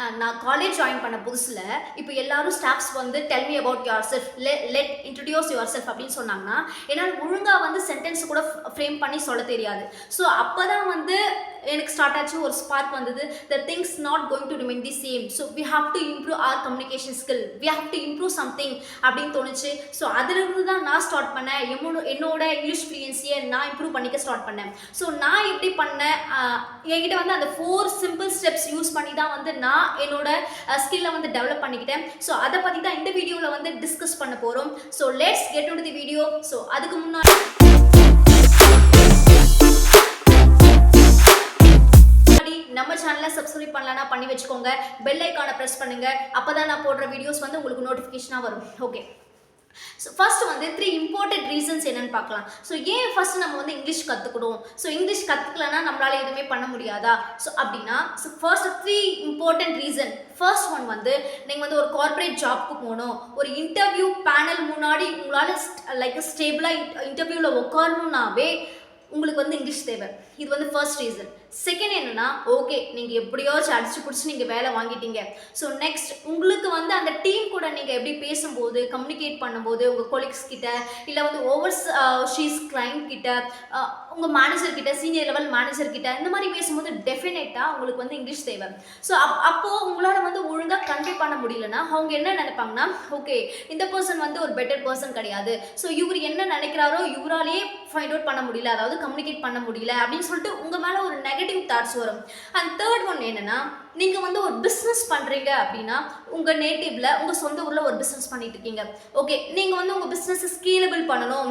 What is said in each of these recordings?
நான் college join பண்ண புதுசில் இப்போ எல்லாரும் ஸ்டாஃப்ஸ் வந்து tell me about your self let introduce your self அப்படின்னு சொன்னாங்கன்னா என்னால் ஒழுங்காக வந்து சென்டென்ஸ் கூட ஃப்ரேம் பண்ணி சொல்ல தெரியாது. ஸோ அப்போ தான் வந்து எனக்கு ஸ்டார்ட் ஆச்சு ஒரு ஸ்பார்க் வந்தது. The things not going to remain the same. So we have to improve our communication skill, we have to improve something அப்படின்னு தோணுச்சு. ஸோ அதிலிருந்து தான் நான் ஸ்டார்ட் பண்ணேன். என்னோட இங்கிலீஷ் ஃப்ளூயன்சியை நான் இம்ப்ரூவ் பண்ணிக்க ஸ்டார்ட் பண்ணேன். ஸோ நான் எப்படி பண்ணேன், என்கிட்ட வந்து அந்த 4 சிம்பிள் ஸ்டெப்ஸ் யூஸ் பண்ணி தான் வந்து நான் என்னோட ஸ்கில்லை வந்து டெவலப் பண்ணிக்கிட்டேன். ஸோ அதை பற்றி தான் இந்த வீடியோவில் வந்து டிஸ்கஸ் பண்ண போகிறோம். So let's get into the video. So அதுக்கு முன்னாடி நம்ம சேனலை சப்ஸ்கிரைப் பண்ணலன்னா பண்ணி வச்சுக்கோங்க, பெல் ஐக்கானை ப்ரெஸ் பண்ணுங்க. அப்பதான் நான் போடுற வீடியோஸ் வந்து உங்களுக்கு நோட்டிஃபிகேஷனாக வரும். ஓகே, ஸோ ஃபர்ஸ்ட் வந்து 3 இம்பார்ட்டன்ட் ரீசன்ஸ் என்னன்னு பார்க்கலாம். ஸோ ஏன் ஃபர்ஸ்ட் நம்ம வந்து இங்கிலீஷ் கற்றுக்கணும், ஸோ இங்கிலீஷ் கற்றுக்கலன்னா நம்மளால எதுவுமே பண்ண முடியாதா? ஸோ அப்படின்னா first 3 important reason. First one வந்து நீங்கள் வந்து ஒரு கார்பரேட் ஜாப்க்கு போகணும், ஒரு இன்டர்வியூ பேனல் முன்னாடி உங்களால் லைக் ஸ்டேபிளாக இன்டர்வியூவில் உட்காரணுன்னாவே உங்களுக்கு வந்து இங்கிலீஷ் தேவை. இது வந்து ஃபர்ஸ்ட் ரீசன். செகண்ட் என்னன்னா, ஓகே நீங்கள் எப்படியாச்சும் அடிச்சு பிடிச்சி நீங்கள் வேலை வாங்கிட்டீங்க. ஸோ நெக்ஸ்ட் உங்களுக்கு வந்து அந்த டீம் கூட நீங்கள் எப்படி பேசும்போது, கம்யூனிகேட் பண்ணும்போது, உங்கள் கொலீக்ஸ் கிட்ட இல்லை வந்து ஓவர்ஷீஸ் கிளைண்ட் கிட்ட, உங்கள் மேனேஜர் கிட்ட, சீனியர் லெவல் மேனேஜர் கிட்ட இந்த மாதிரி பேசும்போது டெஃபினட்டாக உங்களுக்கு வந்து இங்கிலீஷ் தேவை. ஸோ அப்போது உங்களால் வந்து ஒழுங்காக கன்வே பண்ண முடியலன்னா அவங்க என்ன நினைப்பாங்கன்னா, ஓகே இந்த பர்சன் வந்து ஒரு பெட்டர் பர்சன் கிடையாது, ஸோ இவர் என்ன நினைக்கிறாரோ இவராலேயே ஃபைண்ட் அவுட் பண்ண முடியல, அதாவது கம்யூனிகேட் பண்ண முடியல அப்படின்னு சொல்லிட்டு உங்கள் மேலே ஒரு நெகட்டிவ் தாட்ஸ் வரும். அண்ட் தேர்ட் ஒன் என்னன்னா, நீங்கள் வந்து ஒரு பிஸ்னஸ் பண்ணுறீங்க அப்படின்னா உங்கள் நேட்டிவ்ல உங்கள் சொந்த ஊரில் ஒரு பிஸ்னஸ் பண்ணிட்டு இருக்கீங்க. ஓகே, நீங்கள் வந்து உங்கள் பிஸ்னஸை ஸ்கேலபிள் பண்ணணும்,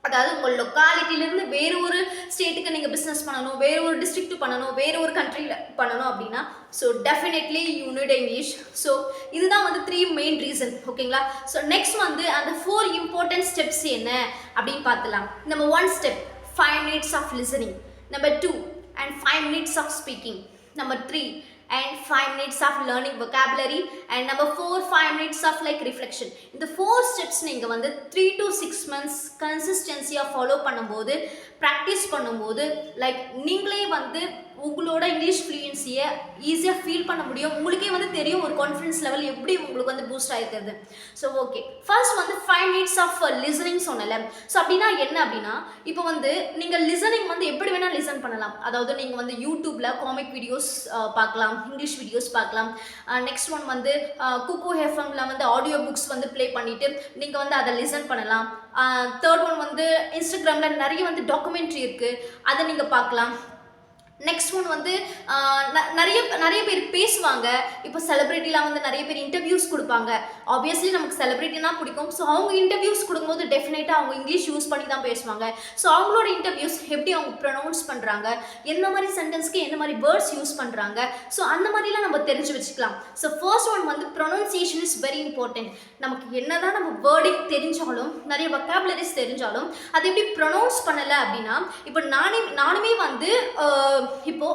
அதாவது உங்கள் லொக்காலிட்டியிலேருந்து வேறு ஒரு ஸ்டேட்டுக்கு நீங்கள் பிஸ்னஸ் பண்ணணும், வேறு ஒரு டிஸ்ட்ரிக்ட் பண்ணணும், வேறு ஒரு கண்ட்ரியில் பண்ணணும் அப்படின்னா so definitely you need English. So இதுதான் வந்து 3 மெயின் ரீசன். ஓகேங்களா? ஸோ நெக்ஸ்ட் வந்து அந்த 4 இம்பார்ட்டன்ட் ஸ்டெப்ஸ் என்ன அப்படின்னு பார்த்துலாம். Number 1 step 5 minutes of listening. Number 2 and 5 minutes of speaking. Number 3 and 5 minutes of learning vocabulary. And number 4 5 minutes of like reflection. இந்த 4 steps நீங்க வந்து 3 to 6 months கன்சிஸ்டன்சியாக ஃபாலோ பண்ணும்போது, ப்ராக்டிஸ் பண்ணும்போது லைக் நீங்களே வந்து உங்களோட இங்கிலீஷ் ஃப்ளூயன்சியை ஈஸியாக ஃபீல் பண்ண முடியும். உங்களுக்கே வந்து தெரியும் ஒரு கான்ஃபிடன்ஸ் லெவல் எப்படி உங்களுக்கு வந்து பூஸ்ட் ஆகிருக்கிறது. ஸோ ஓகே, ஃபர்ஸ்ட் வந்து 5 minutes ஆஃப் லிசனிங் சொன்னல. ஸோ அப்படின்னா என்ன அப்படின்னா, இப்போ வந்து நீங்கள் லிசனிங் வந்து எப்படி வேணால் லிசன் பண்ணலாம். அதாவது நீங்கள் வந்து யூடியூப்பில் காமிக் வீடியோஸ் பார்க்கலாம், இங்கிலீஷ் வீடியோஸ் பார்க்கலாம். நெக்ஸ்ட் ஒன் வந்து குக்கு எஃப்எம்ல வந்து ஆடியோ புக்ஸ் வந்து ப்ளே பண்ணிவிட்டு நீங்கள் வந்து அதை லிசன் பண்ணலாம். தேர்ட் ஒன் வந்து இன்ஸ்டாகிராமில் நிறைய வந்து டாக்குமெண்ட்ரி இருக்குது, அதை நீங்கள் பார்க்கலாம். நெக்ஸ்ட் ஒன் வந்து நிறைய பேர் பேசுவாங்க. இப்போ செலிப்ரிட்டிலாம் வந்து நிறைய பேர் இன்டர்வியூஸ் கொடுப்பாங்க. ஆப்வியஸ்லி நமக்கு செலிப்ரிட்டினா பிடிக்கும். ஸோ அவங்க இன்டர்வியூஸ் கொடுக்கும்போது டெஃபினட்டாக அவங்க இங்கிலீஷ் யூஸ் பண்ணி தான் பேசுவாங்க. ஸோ அவங்களோட இன்டர்வியூஸ் எப்படி அவங்க ப்ரொனவுன்ஸ் பண்ணுறாங்க, என்ன மாதிரி சென்டென்ஸ்க்கு என்ன மாதிரி வேர்ட்ஸ் யூஸ் பண்ணுறாங்க, ஸோ அந்த மாதிரிலாம் நம்ம தெரிஞ்சு வச்சுக்கலாம். ஸோ ஃபர்ஸ்ட் ஒன் வந்து ப்ரொனவுன்சியேஷன் இஸ் வெரி இம்பார்ட்டன்ட். நமக்கு என்னதான் நம்ம வேர்டிங் தெரிஞ்சாலும், நிறைய வொக்காபுலரிஸ் தெரிஞ்சாலும் அது எப்படி ப்ரொனவுன்ஸ் பண்ணலை அப்படின்னா, இப்போ நானுமே வந்து இப்போ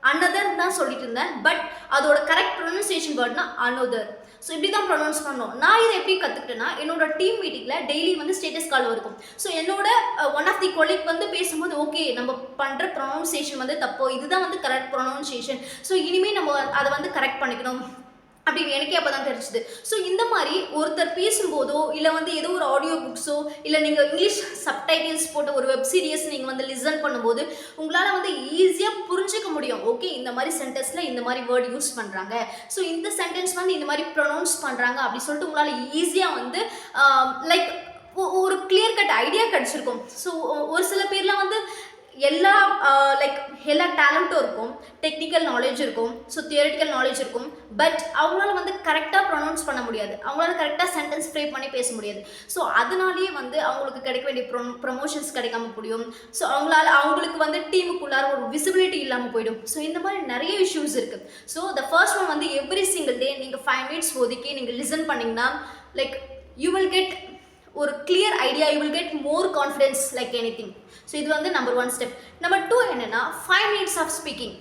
அனதர் தான் சொல்லிட்டு இருந்தேன், பட் அதோட கரெக்ட் ப்ரொனன்சியேஷன் வேர்ட்னா அனதர். ஸோ இப்படி தான் ப்ரொனவுன்ஸ் பண்ணணும். நான் இதை எப்படி கற்றுக்கிட்டேன்னா, என்னோட டீம் மீட்டிங்கில் டெய்லி வந்து ஸ்டேட்டஸ் கால் இருக்கும். ஸோ என்னோட ஒன் ஆஃப் தி கொலீக் வந்து பேசும்போது, ஓகே நம்ம பண்ணுற ப்ரொனவுன்சியேஷன் வந்து தப்போ, இதுதான் வந்து கரெக்ட் ப்ரொனவுன்சியேஷன், ஸோ இனிமேல் நம்ம அதை வந்து கரெக்ட் பண்ணிக்கணும் அப்படின்னு எனக்கே அப்போ தான் தெரிஞ்சுது. ஸோ இந்த மாதிரி ஒருத்தர் பேசும்போதோ இல்லை வந்து ஏதோ ஒரு ஆடியோ புக்ஸோ இல்லை நீங்கள் இங்கிலீஷ் சப்டைட்டில்ஸ் போட்டு ஒரு வெப் சீரிஸ் நீங்கள் வந்து லிசன் பண்ணும்போது உங்களால் வந்து ஈஸியாக புரிஞ்சிக்க முடியும். ஓகே இந்த மாதிரி சென்டென்ஸில் இந்த மாதிரி வேர்ட் யூஸ் பண்ணுறாங்க, ஸோ இந்த சென்டென்ஸ் வந்து இந்த மாதிரி ப்ரொனவுன்ஸ் பண்ணுறாங்க அப்படி சொல்லிட்டு உங்களால் ஈஸியாக வந்து லைக் ஒரு கிளியர் கட் ஐடியா கிடச்சிருக்கும். ஸோ ஒரு சில பேர்லாம் வந்து எல்லா டேலண்ட்டும் இருக்கும், டெக்னிக்கல் நாலேஜ் இருக்கும், ஸோ தியரிட்டிக்கல் நாலேஜ் இருக்கும், பட் அவங்களால வந்து கரெக்டாக ப்ரொனவுன்ஸ் பண்ண முடியாது, அவங்களால கரெக்டாக சென்டென்ஸ் ஃப்ரேம் பண்ணி பேச முடியாது. ஸோ அதனாலேயே வந்து அவங்களுக்கு கிடைக்க வேண்டிய ப்ரொமோஷன்ஸ் கிடைக்காம போயிடும். ஸோ அவங்களுக்கு வந்து டீமுக்குள்ளார ஒரு விசிபிலிட்டி இல்லாமல் போயிடும். ஸோ இந்த மாதிரி நிறைய இஷ்யூஸ் இருக்குது. ஸோ த ஃபர்ஸ்ட் ஒன் வந்து எவ்ரி சிங்கிள் டே நீங்கள் 5 minutes ஒதுக்கி நீங்கள் லிசன் பண்ணிங்கன்னா லைக் யூ வில் கெட் ஒரு clear idea, you will get more confidence like anything. So இது வந்து நம்பர் 1 ஸ்டெப். நம்பர் 2 என்னென்னா 5 minutes ஆஃப் ஸ்பீக்கிங்.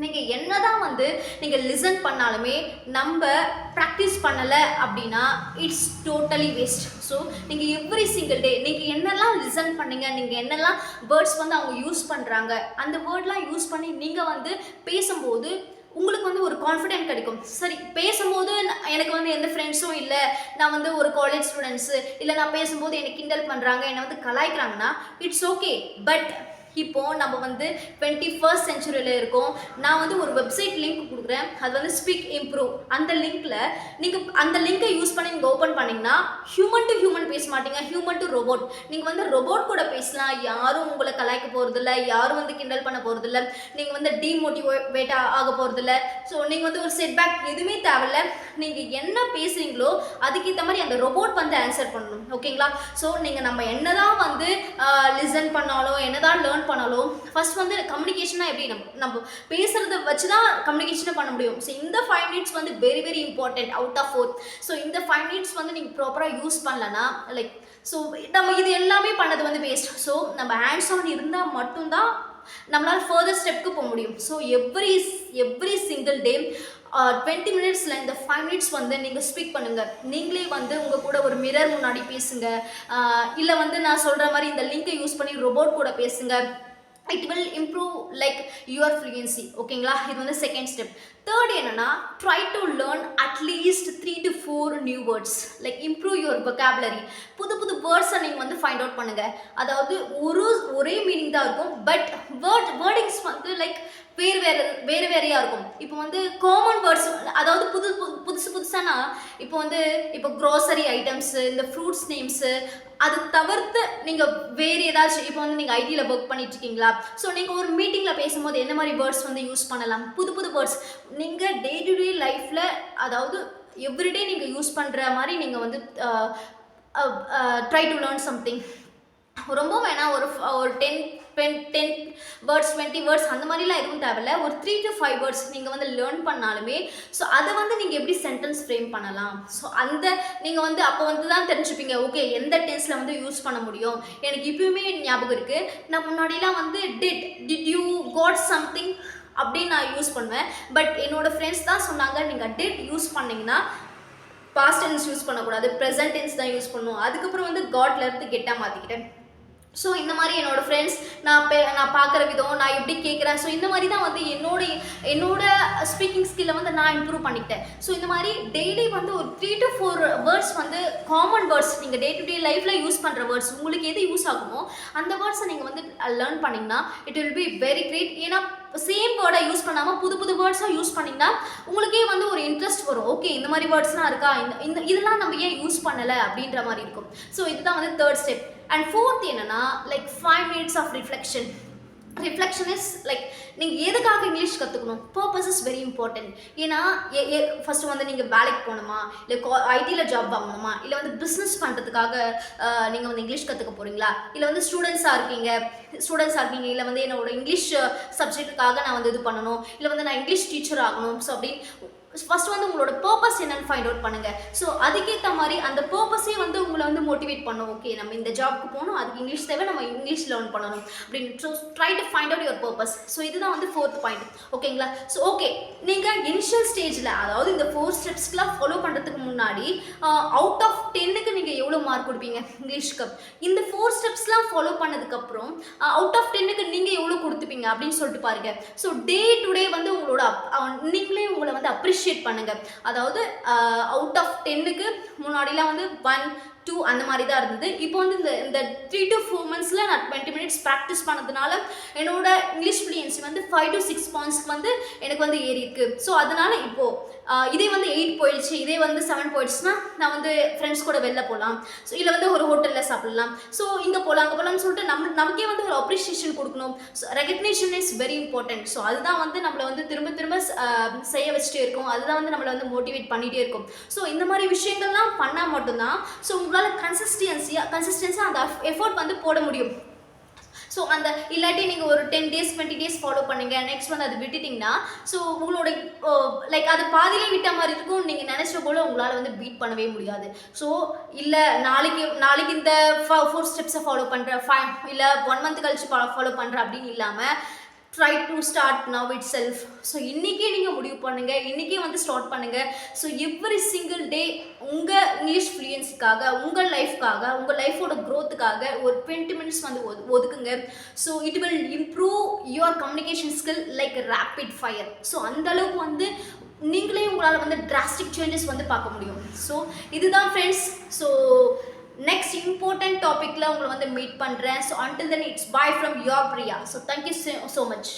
நீங்கள் என்ன தான் வந்து நீங்கள் லிசன் பண்ணாலுமே நம்ம ப்ராக்டிஸ் பண்ணலை அப்படின்னா இட்ஸ் டோட்டலி வேஸ்ட். ஸோ நீங்கள் எவ்ரி சிங்கிள் டே நீங்கள் என்னெல்லாம் லிசன் பண்ணீங்க, நீங்கள் என்னெல்லாம் வேர்ட்ஸ் வந்து அவங்க யூஸ் பண்ணுறாங்க, அந்த வேர்ட்லாம் யூஸ் பண்ணி நீங்கள் வந்து பேசும்போது உங்களுக்கு வந்து ஒரு கான்ஃபிடென்ட் கிடைக்கும். சரி பேசும்போது எனக்கு வந்து எந்த ஃப்ரெண்ட்ஸும் இல்லை, நான் வந்து ஒரு காலேஜ் ஸ்டூடெண்ட்ஸு இல்லை, நான் பேசும்போது என்னை கிண்டல் பண்ணுறாங்க, என்னை வந்து கலாய்க்கிறாங்கன்னா இட்ஸ் ஓகே. பட் இப்போ நம்ம வந்து 21st செஞ்சுரியில் இருக்கோம். நான் வந்து ஒரு வெப்சைட் லிங்க் கொடுக்குறேன், அது வந்து ஸ்பீக் இம்ப்ரூவ். அந்த லிங்க்ல நீங்கள் அந்த லிங்கை யூஸ் பண்ணி நீங்கள் ஓப்பன் பண்ணிங்கன்னா ஹியூமன் டு ஹியூமன் பேச மாட்டீங்க, ஹியூமன் டு ரோபோட். நீங்கள் வந்து ரோபோட் கூட பேசலாம், யாரும் உங்களை கலாய்க்க போகிறதில்ல, யாரும் வந்து கிண்டல் பண்ண போகிறதில்ல, நீங்கள் வந்து டீமோட்டிவேட் ஆக போகிறதில்ல. ஸோ நீங்கள் வந்து ஒரு செட்பேக் எதுவுமே தேவையில்ல, நீங்கள் என்ன பேசுகிறீங்களோ அதுக்கேற்ற மாதிரி அந்த ரோபோட் வந்து ஆன்சர் பண்ணணும். ஓகேங்களா? ஸோ நீங்கள் நம்ம என்னதான் வந்து லிசன் பண்ணாலும் என்னதான் லேர்ன் பண்ணாலும் ஃபர்ஸ்ட் வந்து கம்யூனிகேஷனா எப்படி நம்ம பேசுறத வச்சு தான் கம்யூனிகேஷனை பண்ண முடியும். ஸோ இந்த 5 மினிட்ஸ் வந்து very very important out of 4. So இந்த 5 மினிட்ஸ் வந்து நீங்கள் ப்ராப்பராக யூஸ் பண்ணலன்னா லைக் ஸோ நம்ம இது எல்லாமே பண்ணது வந்து வேஸ்ட். ஸோ நம்ம ஹேண்ட்ஸ் ஆன் இருந்தால் மட்டும்தான் நம்மளால் ஃபர்தர் ஸ்டெப்க்கு போக முடியும். ஸோ எவ்ரி சிங்கிள் டே 20 மினிட்ஸில் இந்த 5 மினிட்ஸ் வந்து நீங்கள் ஸ்பீக் பண்ணுங்கள். நீங்களே வந்து உங்கள் கூட ஒரு மிரர் முன்னாடி பேசுங்க, இல்லை வந்து நான் சொல்கிற மாதிரி இந்த லிங்கை யூஸ் பண்ணி ரோபோட் கூட பேசுங்க. It will improve like your fluency. ஓகேங்களா? இது வந்து செகண்ட் ஸ்டெப். தேர்ட் என்னன்னா, try to learn at least 3 to 4 new words, like improve your vocabulary. புது புது வேர்ட்ஸை நீங்கள் வந்து ஃபைண்ட் அவுட் பண்ணுங்கள். அதாவது ஒரே மீனிங் தான் இருக்கும், பட் வேர்டிங்ஸ் வந்து லைக் வேறையாக இருக்கும். இப்போ வந்து காமன் வேர்ட்ஸ், அதாவது புதுசானா இப்போ க்ரோசரி ஐட்டம்ஸு, இந்த ஃப்ரூட்ஸ் நேம்ஸு, அது தவிர்த்து நீங்கள் வேறு ஏதாச்சும் இப்போ வந்து நீங்கள் ஐடியில் ஒர்க் பண்ணிட்டு இருக்கீங்களா, ஸோ நீங்கள் ஒரு மீட்டிங்கில் பேசும்போது என்ன மாதிரி வேர்ட்ஸ் வந்து யூஸ் பண்ணலாம், புது வேர்ட்ஸ் நீங்கள் டே டு டே லைஃப்பில், அதாவது எவ்ரிடே நீங்கள் யூஸ் பண்ணுற மாதிரி நீங்கள் வந்து ட்ரை டு லேர்ன் சம்திங். ரொம்ப வேணாம், ஒரு 10 வேர்ட்ஸ் 20 வேர்ட்ஸ் அந்த மாதிரிலாம் எதுவும் தேவையில்ல. ஒரு 3 to 5 வேர்ட்ஸ் நீங்கள் வந்து லேர்ன் பண்ணாலுமே ஸோ அதை வந்து நீங்கள் எப்படி சென்டென்ஸ் ஃப்ரேம் பண்ணலாம், ஸோ அந்த நீங்கள் வந்து அப்போ வந்து தான் தெரிஞ்சுப்பீங்க. ஓகே, எந்த டென்ஸில் வந்து யூஸ் பண்ண முடியும். எனக்கு இப்பயுமே ஞாபகம் இருக்குது, நான் முன்னாடிலாம் வந்து டிட் யூ காட் சம்திங் அப்படின்னு நான் யூஸ் பண்ணுவேன். பட் என்னோடய ஃப்ரெண்ட்ஸ் தான் சொன்னாங்க, நீங்கள் டிட் யூஸ் பண்ணிங்கன்னா பாஸ்ட் டென்ஸ் யூஸ் பண்ணக்கூடாது, ப்ரெசன்ட் டென்ஸ் தான் யூஸ் பண்ணணும். அதுக்கப்புறம் வந்து காட்லேருந்து கெட்டாக மாற்றிக்கிட்டேன். ஸோ இந்த மாதிரி என்னோடய ஃப்ரெண்ட்ஸ் நான் பார்க்குற விதம், நான் எப்படி கேட்குறேன், ஸோ இந்த மாதிரி தான் வந்து என்னோட ஸ்பீக்கிங் ஸ்கில்லை வந்து நான் இம்ப்ரூவ் பண்ணிக்கிட்டேன். ஸோ இந்த மாதிரி டெய்லி வந்து ஒரு 3 to 4 வேர்ட்ஸ் வந்து காமன் வேர்ட்ஸ், நீங்கள் டே டு டே லைஃப்பில் யூஸ் பண்ணுற வேர்ட்ஸ், உங்களுக்கு எது யூஸ் ஆகுமோ அந்த வேர்ட்ஸை நீங்கள் வந்து லேர்ன் பண்ணிங்கன்னா it will be very great. ஏன்னா சேம் வேர்டை யூஸ் பண்ணாமல் புது வேர்ட்ஸாக யூஸ் பண்ணிங்கன்னா உங்களுக்கே வந்து ஒரு இன்ட்ரெஸ்ட் வரும். ஓகே, இந்த மாதிரி வேர்ட்ஸ்லாம் இருக்கா, இதெல்லாம் நம்ம ஏன் யூஸ் பண்ணலை அப்படின்ற மாதிரி இருக்கும். ஸோ இதுதான் வந்து தேர்ட் ஸ்டெப். அண்ட் ஃபோர்த் என்னன்னா, like 5 minutes of reflection. Reflection is like நீங்கள் எதுக்காக இங்கிலீஷ் கற்றுக்கணும், பர்பஸ் இஸ் வெரி இம்பார்ட்டன்ட். ஏன்னா ஃபஸ்ட்டு வந்து நீங்கள் வேலைக்கு போகணுமா, இல்லை ஐடியில் ஜாப் வாங்கணுமா, இல்லை வந்து பிஸ்னஸ் பண்ணுறதுக்காக நீங்கள் வந்து இங்கிலீஷ் கற்றுக்க போகிறீங்களா, இல்லை வந்து ஸ்டூடெண்ட்ஸாக இருக்கீங்க, இல்லை வந்து என்னோட இங்கிலீஷ் சப்ஜெக்ட்டுக்காக நான் வந்து இது பண்ணணும், இல்லை வந்து நான் இங்கிலீஷ் டீச்சர் ஆகணும். ஸோ அப்படின்னு ஃபஸ்ட்டு வந்து உங்களோட பர்பஸ் என்னன்னு ஃபைண்ட் அவுட் பண்ணுங்கள். ஸோ அதுக்கேற்ற மாதிரி அந்த பர்பஸே வந்து உங்களை வந்து மோட்டிவேட் பண்ணும். ஓகே, நம்ம இந்த ஜாப்க்கு போகணும், அதுக்கு இங்கிலீஷ் தேவை, நம்ம இங்கிலீஷ் லேர்ன் பண்ணணும் அப்படின்னு. So try to find out your purpose. So இதுதான் வந்து 4th பாயிண்ட். ஓகேங்களா? ஸோ ஓகே, நீங்கள் இனிஷியல் ஸ்டேஜில், அதாவது இந்த 4 ஸ்டெப்ஸ்க்குலாம் ஃபாலோ பண்ணுறதுக்கு முன்னாடி அவுட் ஆஃப் 10க்கு நீங்கள் எவ்வளோ மார்க் கொடுப்பீங்க இங்கிலீஷ்க்கு? இந்த 4 ஸ்டெப்ஸ்லாம் ஃபாலோ பண்ணதுக்கப்புறம் அவுட் ஆஃப் 10க்கு நீங்கள் எவ்வளோ கொடுத்துப்பீங்க அப்படின்னு சொல்லிட்டு பாருங்கள். ஸோ டே டு டே வந்து நீங்களே உங்களை வந்து அப்ரிஷியேட் பண்ணுங்க. அதாவது அவுட் ஆஃப் 10க்கு முன்னாடிலாம் வந்து 1, 2 அந்த மாதிரி தான் இருந்தது. இப்போ வந்து இந்த 3 to 4 monthsல நான் 20 minutes ப்ராக்டிஸ் பண்ணதுனால என்னோட இங்கிலீஷ் ஃப்ளூயன்சி வந்து 5 to 6 pointsக்கு வந்து எனக்கு வந்து ஏறி இருக்கு. ஸோ அதனால இப்போ இதே வந்து 8 போயிடுச்சு, இதே வந்து 7 போயிடுச்சுன்னா நான் வந்து ஃப்ரெண்ட்ஸ் கூட வெளில போகலாம், ஸோ இல்லை வந்து ஒரு ஹோட்டலில் சாப்பிடலாம், ஸோ இங்கே போகலாம் அங்கே போகலாம்னு சொல்லிட்டு நமக்கே வந்து ஒரு அப்ரிஷியேஷன் கொடுக்கணும். So recognition is very important. So அதுதான் வந்து நம்மளை வந்து திரும்ப செய்ய வச்சுட்டே இருக்கும், அதுதான் வந்து நம்மளை வந்து மோட்டிவேட் பண்ணிகிட்டே இருக்கும். ஸோ இந்த மாதிரி விஷயங்கள்லாம் பண்ணால் மட்டும்தான் ஸோ உங்களால் கன்சிஸ்டன்ஸாக அந்த எஃபோர்ட் வந்து போட முடியும். ஸோ அந்த இல்லாட்டி நீங்கள் ஒரு 10 days 20 days ஃபாலோ பண்ணுங்க, நெக்ஸ்ட் வந்து அது விட்டுட்டிங்கன்னா ஸோ உங்களோட லைக் அது பாதியிலே விட்ட மாதிரி இருக்கும். நீங்கள் நினச்ச போல் உங்களால் வந்து பீட் பண்ணவே முடியாது. ஸோ இல்லை நாளைக்கு இந்த 4 ஸ்டெப்ஸை ஃபாலோ பண்ணுறேன், இல்லை 1 month கழிச்சு ஃபாலோ பண்ணுறேன் அப்படின்னு இல்லாமல் try to start now it self. So இன்றைக்கே நீங்கள் முடிவு பண்ணுங்கள், இன்றைக்கே வந்து ஸ்டார்ட் பண்ணுங்கள். ஸோ எவ்ரி சிங்கிள் டே உங்கள் இங்கிலீஷ் ஃப்ளூயன்ஸிக்காக, உங்கள் லைஃப்காக, உங்கள் லைஃபோட க்ரோத்துக்காக ஒரு 20 minutes வந்து ஒதுக்குங்க. So it will improve your communication skill like rapid fire. So அந்தளவுக்கு வந்து நீங்களே உங்களால் வந்து டிராஸ்டிக் சேஞ்சஸ் வந்து பார்க்க முடியும். ஸோ இதுதான் ஃப்ரெண்ட்ஸ். ஸோ நெக்ஸ்ட் இம்பார்ட்டன்ட் டாப்பிக்கில் உங்களை வந்து மீட் பண்ணுறேன். So until then it's bye from your Priya. So thank you so much.